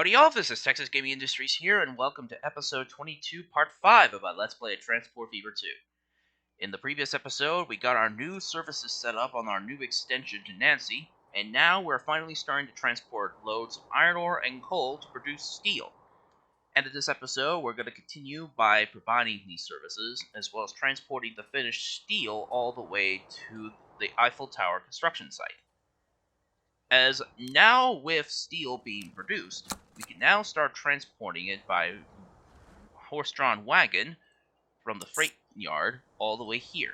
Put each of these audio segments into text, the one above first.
Howdy all, this is Texas Gaming Industries here, and welcome to episode 22, part 5 of our Let's Play Transport Fever 2. In the previous episode, we got our new services set up on our new extension to Nancy, and now we're finally starting to transport loads of iron ore and coal to produce steel. And in this episode, we're going to continue by providing these services, as well as transporting the finished steel all the way to the Eiffel Tower construction site. As now with steel being produced, we can now start transporting it by horse-drawn wagon from the freight yard all the way here.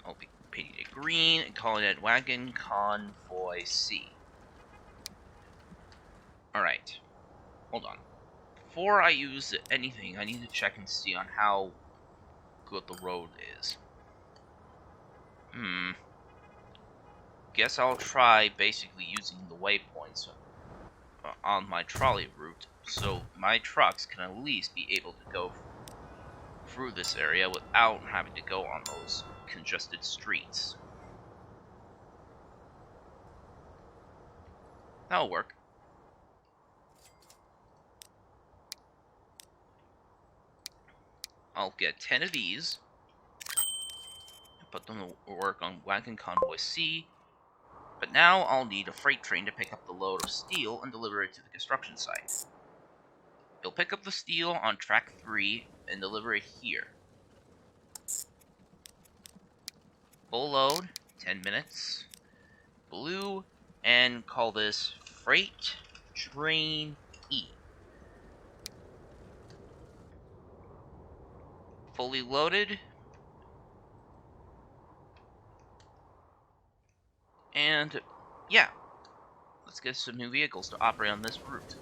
I'll be painting it green and calling it Wagon Convoy C. Alright, hold on. Before I use anything, I need to check and see on how good the road is. Guess I'll try basically using the waypoints on my trolley route so my trucks can at least be able to go through this area without having to go on those congested streets. That'll work. I'll get 10 of these and put them to work on Wagon Convoy C. But now I'll need a freight train to pick up the load of steel and deliver it to the construction site. It'll pick up the steel on track 3 and deliver it here. Full load, 10 minutes. Blue, and call this Freight Train E. Fully loaded. And, yeah, let's get some new vehicles to operate on this route.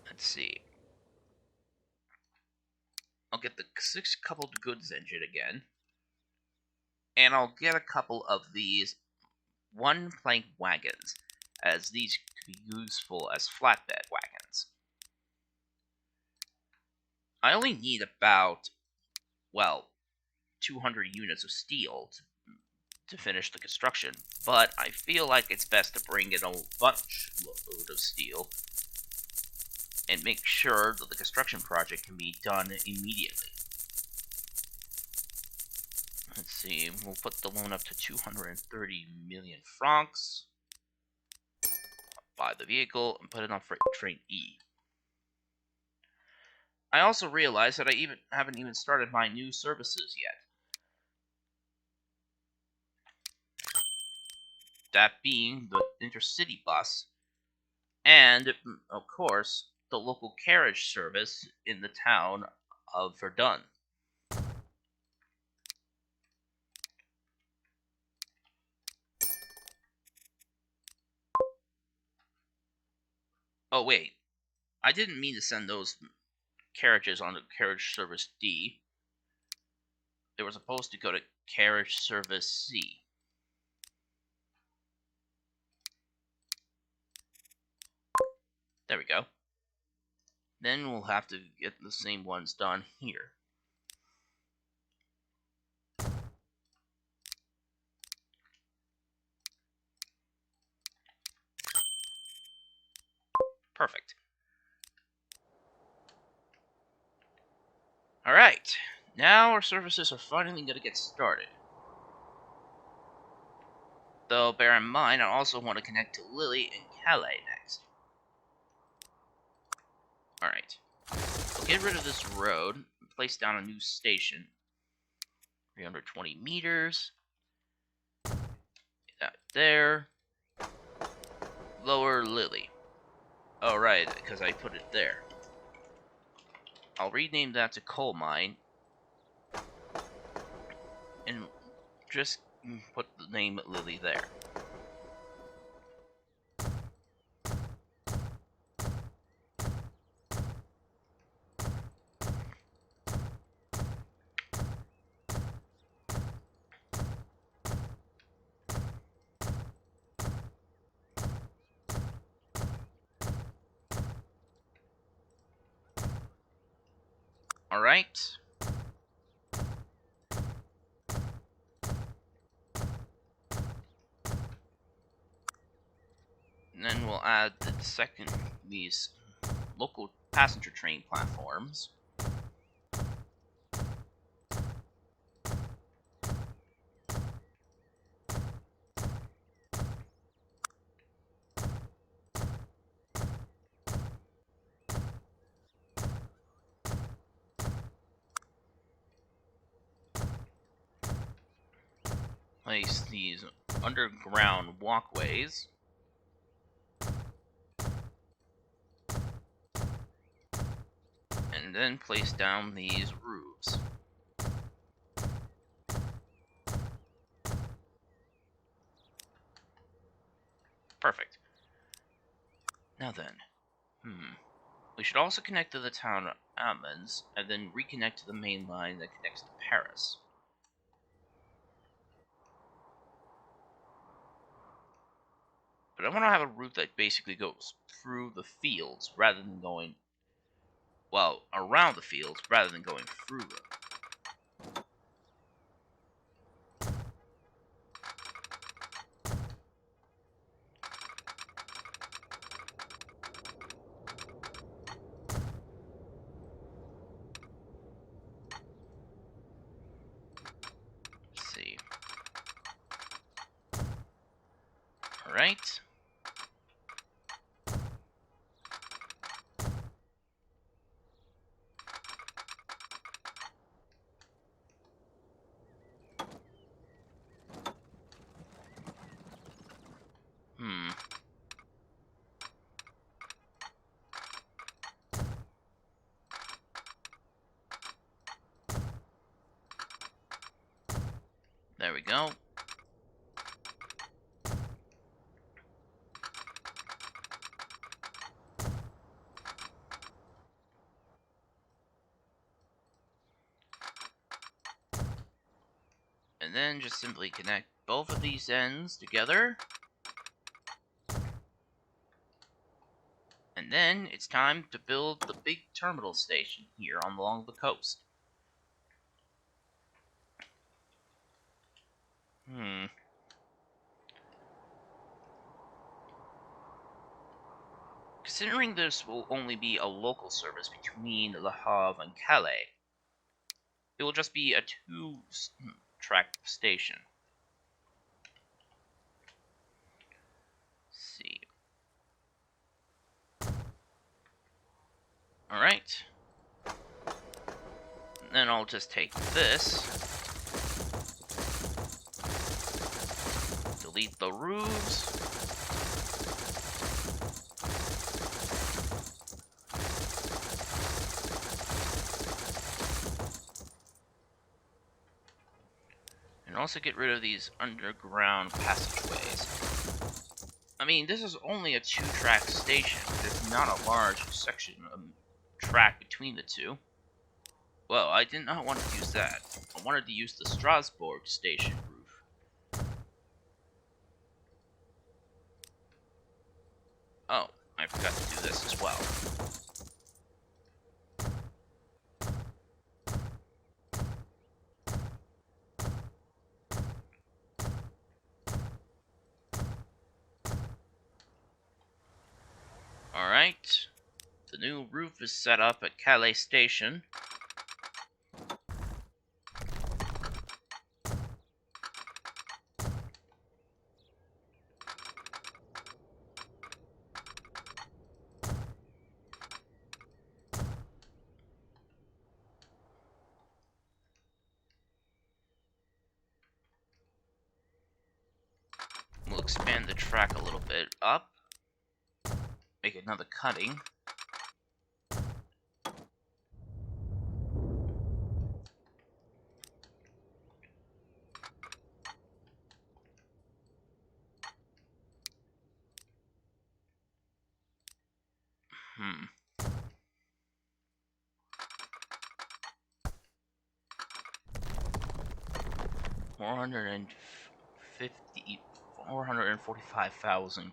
Let's see. I'll get the 6 coupled goods engine again. And I'll get a couple of these 1-plank wagons, as these could be useful as flatbed wagons. I only need about, well, 200 units of steel to finish the construction, but I feel like it's best to bring in a bunch load of steel and make sure that the construction project can be done immediately. Let's see, we'll put the loan up to 230 million francs, buy the vehicle, and put it on Freight Train E. I also realized that I haven't even started my new services yet. That being the intercity bus, and, of course, the local carriage service in the town of Verdun. Oh wait, I didn't mean to send those carriages on to carriage service D. They were supposed to go to carriage service C. There we go. Then we'll have to get the same ones done here. Perfect. Alright, now our services are finally going to get started. Though bear in mind, I also want to connect to Lily and Calais next. Alright, we'll get rid of this road and place down a new station. 320 meters. Get that there. Lower Lily. Oh, right, because I put it there. I'll rename that to Coal Mine. And just put the name Lily there. Alright. add these local passenger train platforms. Place these underground walkways. And then place down these roofs. Perfect. Now then, we should also connect to the town of Acheatments, and then reconnect to the main line that connects to Paris. But I want to have a route that basically goes through the fields rather than going, well, around the fields rather than going through them. Let's see. Alright. There we go. And then just simply connect both of these ends together. And then it's time to build the big terminal station here along the coast. Considering this will only be a local service between Le Havre and Calais, it will just be a two-track station. Let's see. Alright. Then I'll just take this. Delete the roofs. And also get rid of these underground passageways. I mean, this is only a two-track station. There's not a large section of track between the two. Well, I did not want to use that. I wanted to use the Strasbourg station roof. Oh, I forgot to do this as well. Alright. The new roof is set up at Calais Station. We'll expand the track a little bit up. Make another cutting. $445,000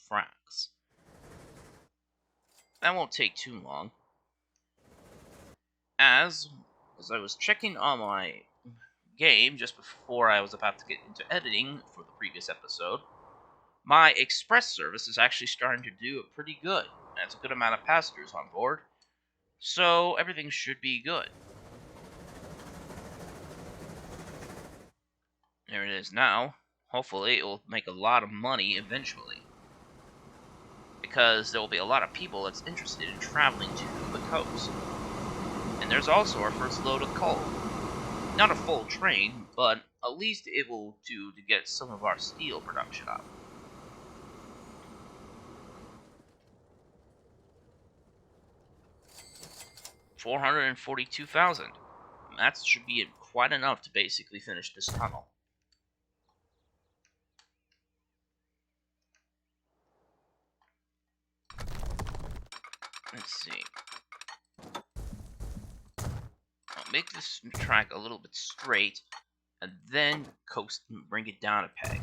francs. That won't take too long. As I was checking on my game just before I was about to get into editing for the previous episode, my express service is actually starting to do pretty good. That's a good amount of passengers on board, so everything should be good. There it is now. Hopefully it will make a lot of money eventually, because there will be a lot of people that's interested in traveling to the coast. And there's also our first load of coal. Not a full train, but at least it will do to get some of our steel production up. $442,000. That should be quite enough to basically finish this tunnel. Let's see. I'll make this track a little bit straight, and then coast and bring it down a peg.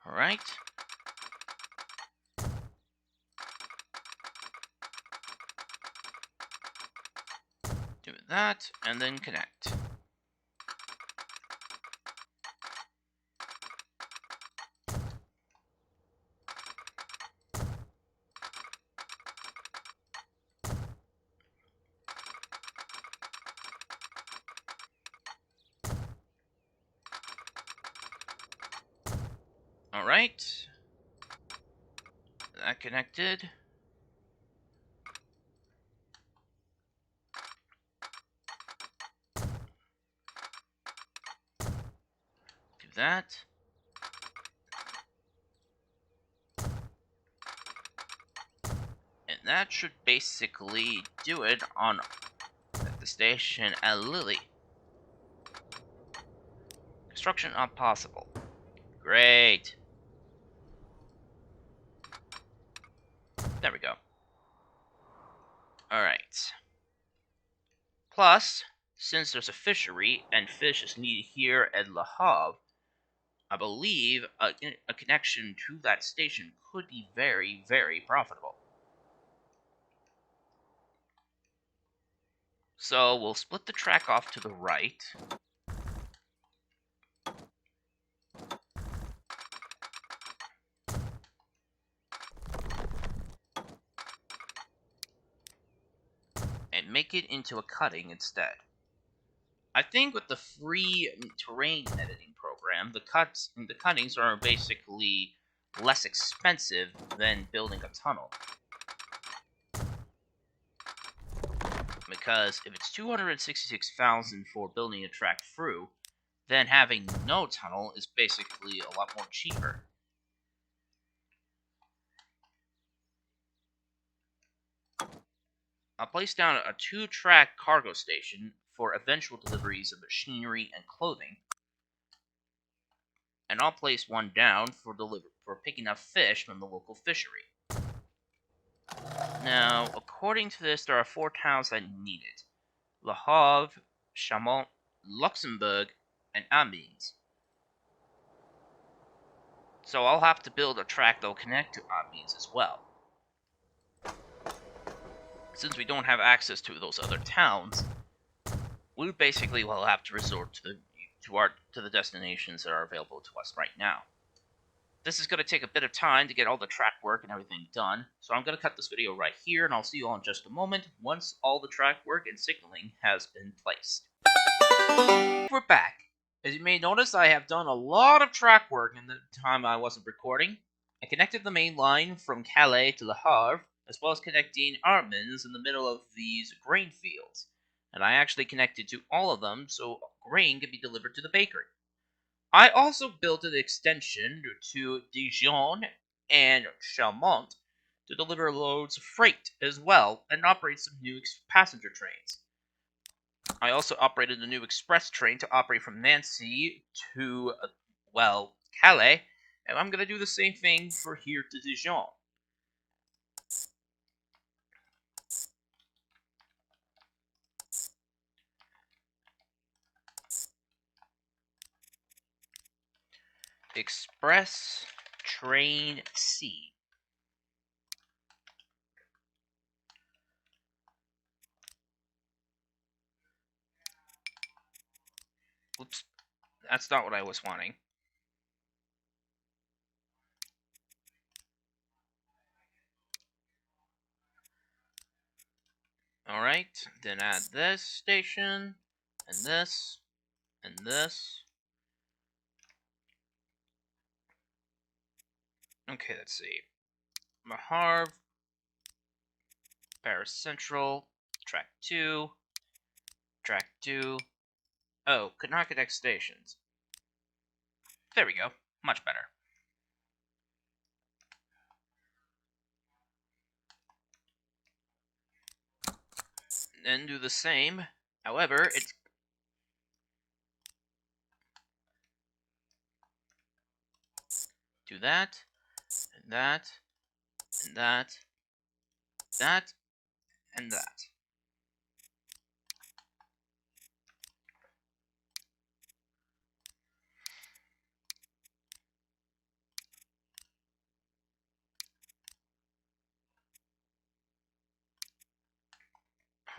Alright. Do that, and then connect. Alright. That connected. Do that. And that should basically do it on at the station at Lily. Construction not possible. Great. There we go. Alright. Plus, since there's a fishery and fish is needed here at Le Havre, I believe a connection to that station could be very, very profitable. So we'll split the track off to the right. And make it into a cutting instead. I think with the free terrain editing program, the cuttings are basically less expensive than building a tunnel. Because if it's $266,000 for building a track through, then having no tunnel is basically a lot more cheaper. I'll place down a 2-track cargo station for eventual deliveries of machinery and clothing. And I'll place one down for picking up fish from the local fishery. Now, according to this, there are 4 towns that need it. Le Havre, Chaumont, Luxembourg, and Amiens. So I'll have to build a track that will connect to Amiens as well. Since we don't have access to those other towns, we basically will have to resort to the destinations that are available to us right now. This is going to take a bit of time to get all the track work and everything done, so I'm going to cut this video right here, and I'll see you all in just a moment once all the track work and signaling has been placed. We're back. As you may notice, I have done a lot of track work in the time I wasn't recording. I connected the main line from Calais to Le Havre, as well as connecting Armins in the middle of these grain fields. And I actually connected to all of them so grain can be delivered to the bakery. I also built an extension to Dijon and Chaumont to deliver loads of freight as well and operate some new passenger trains. I also operated a new express train to operate from Nancy to, Calais, and I'm going to do the same thing for here to Dijon. Express Train C. Oops, that's not what I was wanting. Alright, then add this station, and this, and this. Okay, let's see. Harve, Paris Central, track 2, track 2. Oh, could not connect stations. There we go, much better. Then do the same. However, it's do that, and that, and that, that, and that.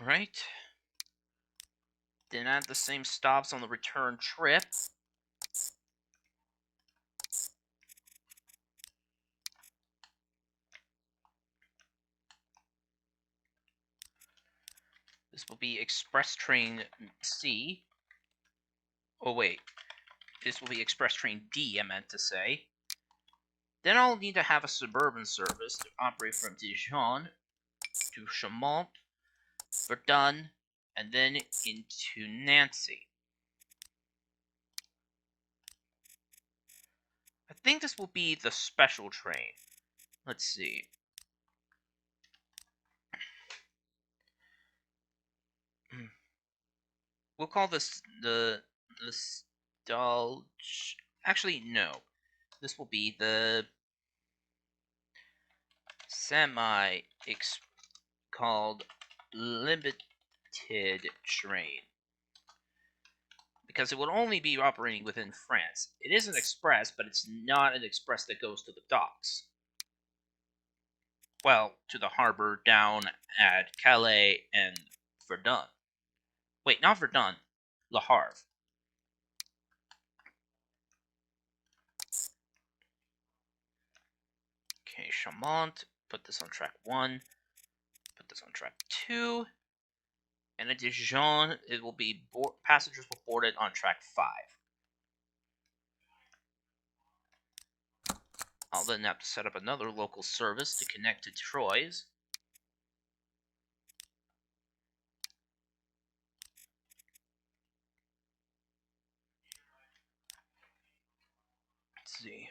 Alright. Then add the same stops on the return trip. This will be Express Train C. Oh wait, this will be Express Train D, I meant to say. Then I'll need to have a suburban service to operate from Dijon to Chaumont, Verdun, and then into Nancy. I think this will be the special train. Let's see. We'll call this the actually, no. This will be the called limited train. Because it would only be operating within France. It is an express, but it's not an express that goes to the docks. Well, to the harbor down at Calais and Verdun. Wait, not Verdun. Le Havre. Okay, Chaumont. Put this on track 1. Put this on track 2. And at Dijon, it will be passengers will board it on track 5. I'll then have to set up another local service to connect to Troyes. Let's see.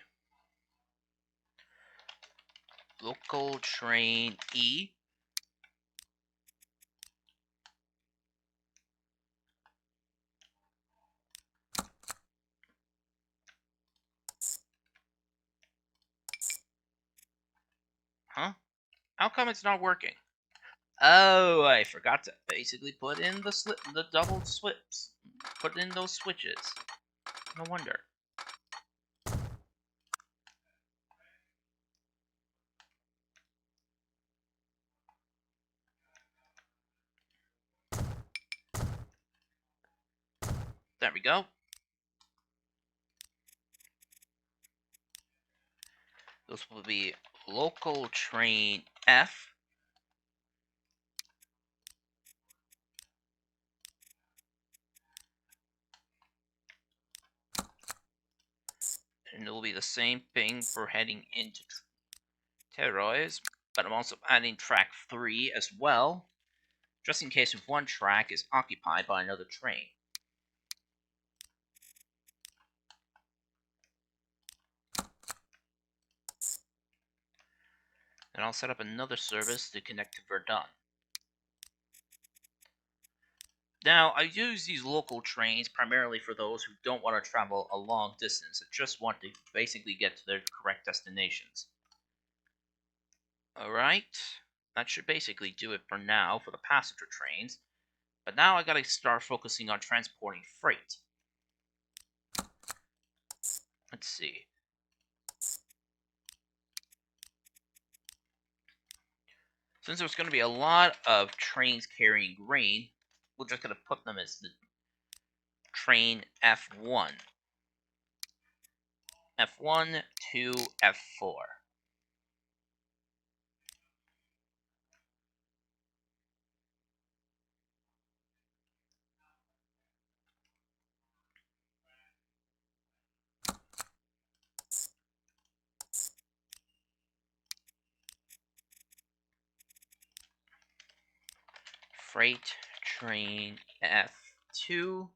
Local train E. Huh? How come it's not working? Oh, I forgot to basically put in the double swips. Put in those switches. No wonder. There we go. This will be local train F. And it will be the same thing for heading into Troyes, but I'm also adding track 3 as well, just in case if one track is occupied by another train. And I'll set up another service to connect to Verdun. Now, I use these local trains primarily for those who don't want to travel a long distance and just want to basically get to their correct destinations. Alright, that should basically do it for now for the passenger trains, but now I gotta start focusing on transporting freight. Let's see. Since there's going to be a lot of trains carrying grain, we're just going to put them as the train F1. F1 to F4. Freight train F2.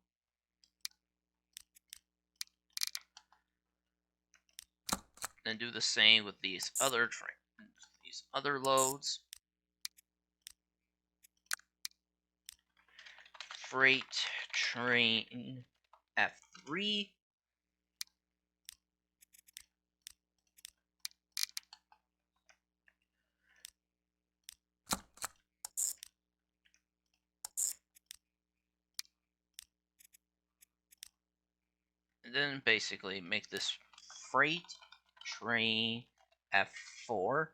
Then do the same with these other trains, these other loads. Freight train F3. And then basically make this freight train F4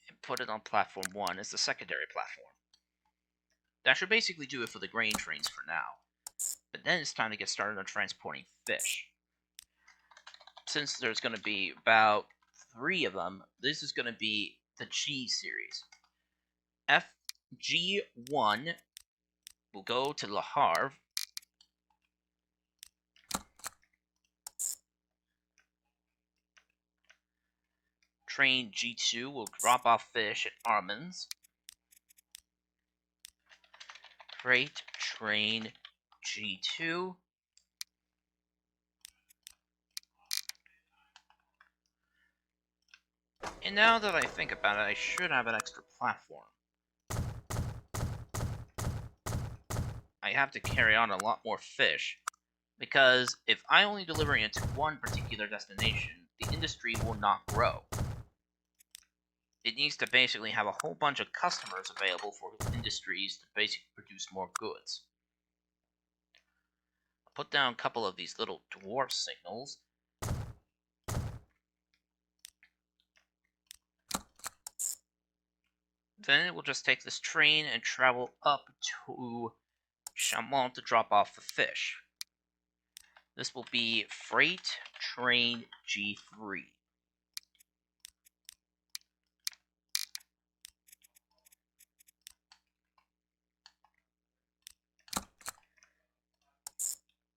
and put it on platform 1 as the secondary platform. That should basically do it for the grain trains for now. But then it's time to get started on transporting fish. Since there's going to be about 3 of them, this is going to be the G series. FG1 will go to the Harve. Train G2 will drop off fish at Armand's. Freight train G2. And now that I think about it, I should have an extra platform. I have to carry on a lot more fish, because if I only deliver it to one particular destination, the industry will not grow. It needs to basically have a whole bunch of customers available for industries to basically produce more goods. I'll put down a couple of these little dwarf signals. Then it will just take this train and travel up to Chamont to drop off the fish. This will be freight train G3.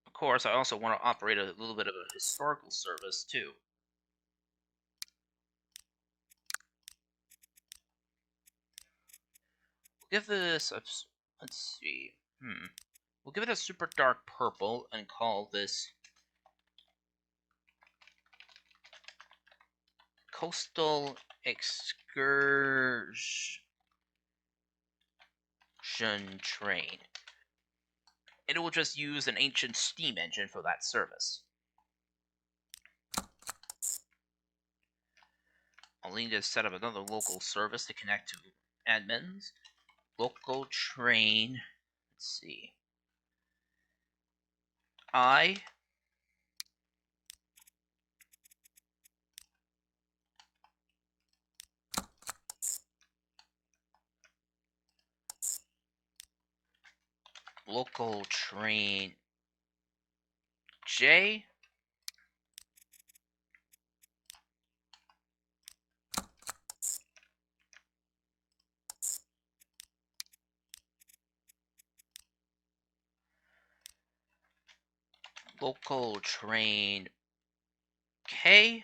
Of course, I also want to operate a little bit of a historical service too. We'll give this a, let's see, we'll give it a super dark purple and call this Coastal Excursion Train. And it will just use an ancient steam engine for that service. I'll need to set up another local service to connect to admins. Local train, let's see, local train J, local train K,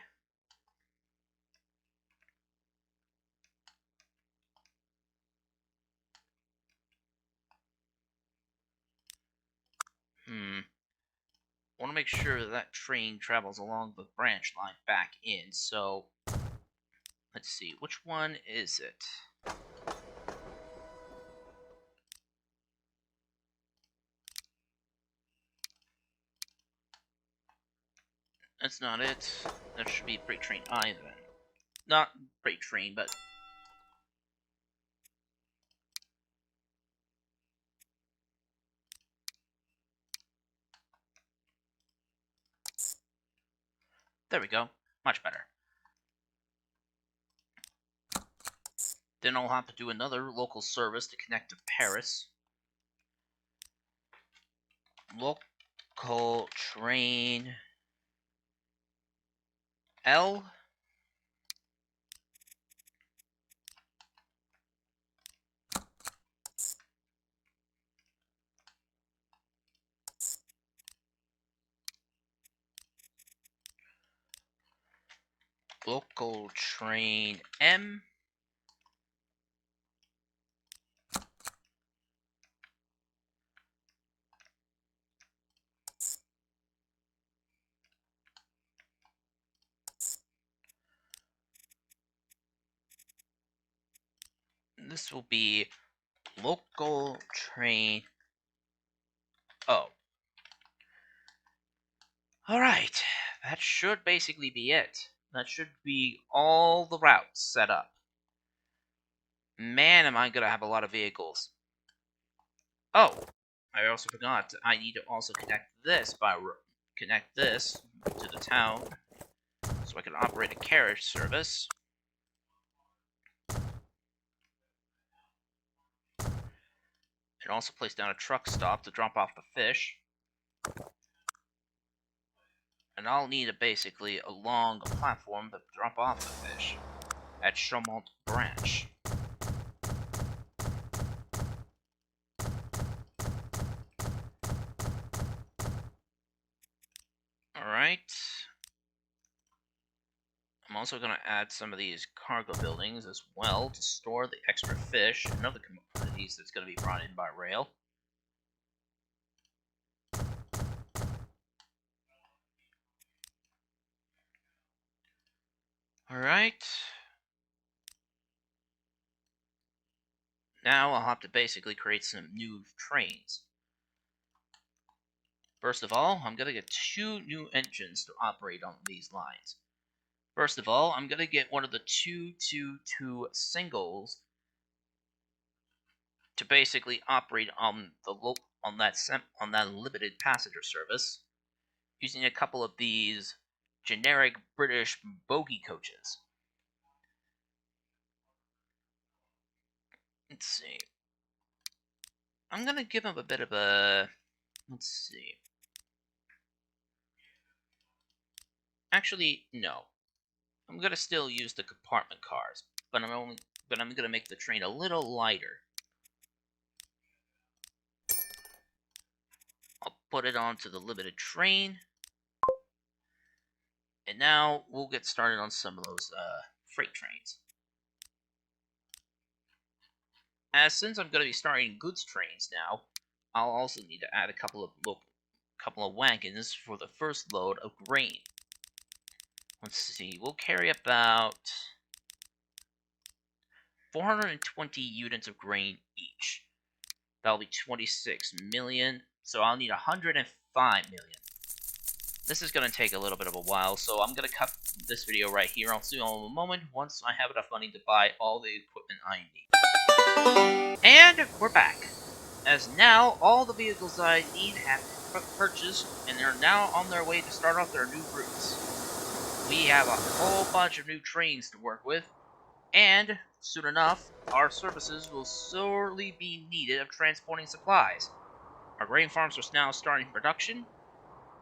I want to make sure that that train travels along the branch line back in, so let's see, which one is it? That's not it. That should be freight train I then. Not freight train, but there we go. Much better. Then I'll have to do another local service to connect to Paris. Local train L. Local train M. This will be local train O. Alright, that should basically be it. That should be all the routes set up. Man, am I gonna have a lot of vehicles. Oh, I also forgot. I need to also connect this to the town, so I can operate a carriage service. And also place down a truck stop to drop off the fish. And I'll need basically a long platform to drop off the fish at Chaumont Branch. Alright. I'm also going to add some of these cargo buildings as well to store the extra fish and other commodities that's going to be brought in by rail. Alright. Now I'll have to basically create some new trains. First of all, I'm going to get 2 new engines to operate on these lines. First of all, I'm going to get one of the 222 singles to basically operate on that limited passenger service, using a couple of these generic British bogie coaches. Let's see. I'm gonna give them a bit of a... Let's see. Actually, no. I'm gonna still use the compartment cars, but I'm gonna make the train a little lighter. I'll put it onto the limited train. And now we'll get started on some of those freight trains. Since I'm going to be starting goods trains now, I'll also need to add a couple of wagons for the first load of grain. Let's see, we'll carry about 420 units of grain each. That'll be 26 million, so I'll need 105 million. This is going to take a little bit of a while, so I'm going to cut this video right here. I'll see you all in a moment once I have enough money to buy all the equipment I need. And we're back. As now, all the vehicles I need have been purchased, and they're now on their way to start off their new routes. We have a whole bunch of new trains to work with, and soon enough, our services will sorely be needed of transporting supplies. Our grain farms are now starting production,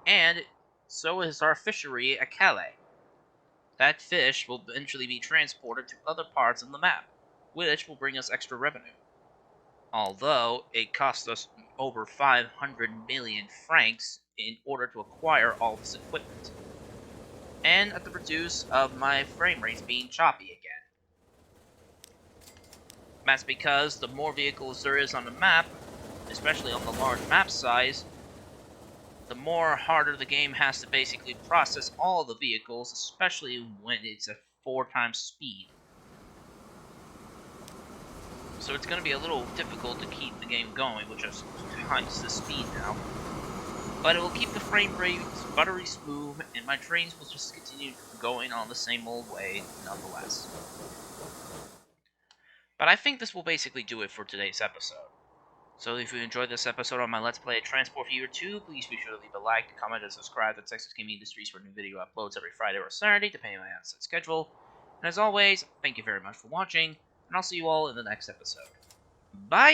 and so is our fishery at Calais. That fish will eventually be transported to other parts of the map, which will bring us extra revenue. Although it cost us over 500 million francs in order to acquire all this equipment. And at the produce of my frame rates being choppy again. That's because the more vehicles there is on the map, especially on the large map size, the more harder the game has to basically process all the vehicles, especially when it's at 4 times speed. So it's going to be a little difficult to keep the game going, which is twice the speed now. But it will keep the frame rates buttery smooth, and my trains will just continue going on the same old way nonetheless. But I think this will basically do it for today's episode. So if you enjoyed this episode on my Let's Play Transport Fever 2, please be sure to leave a like, comment, and subscribe to Texas Gaming Industries for new video uploads every Friday or Saturday, depending on my set schedule. And as always, thank you very much for watching, and I'll see you all in the next episode. Bye!